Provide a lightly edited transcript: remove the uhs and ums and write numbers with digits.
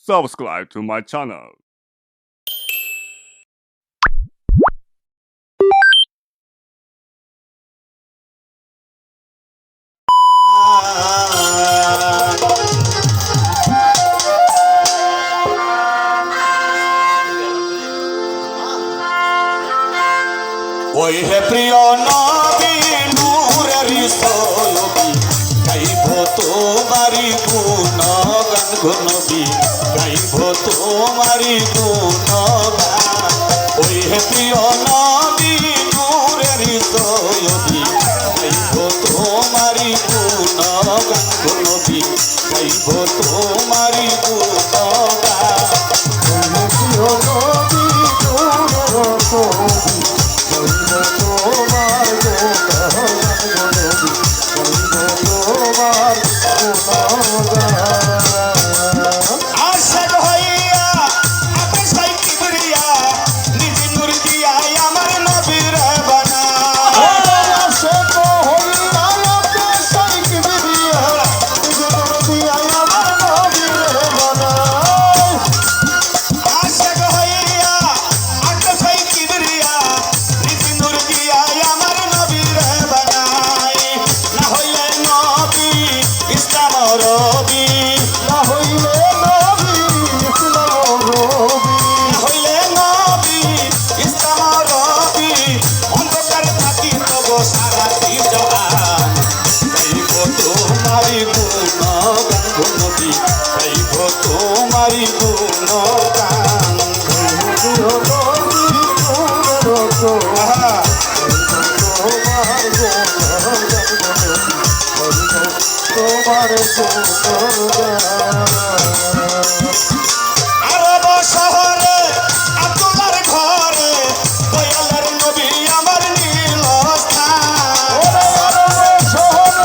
subscribe to my channel. ওই হে প্রিয় নবী নূরের সয়বী গাইব তোমারি গুণগান গো নবী গাইব তোমারি গুণগান ওই হে প্রিয় নবী নূরের সয়বী গাইব তোমারি গুণগান গো নবী গাইব তোমারি গুণগান ওই হে প্রিয় নবী নূরের সয়বী তোমারি গুণগান তোমার আরব শহরে আব্দুল্লাহর ঘরে দয়ালের নবী আমার নীল তোমার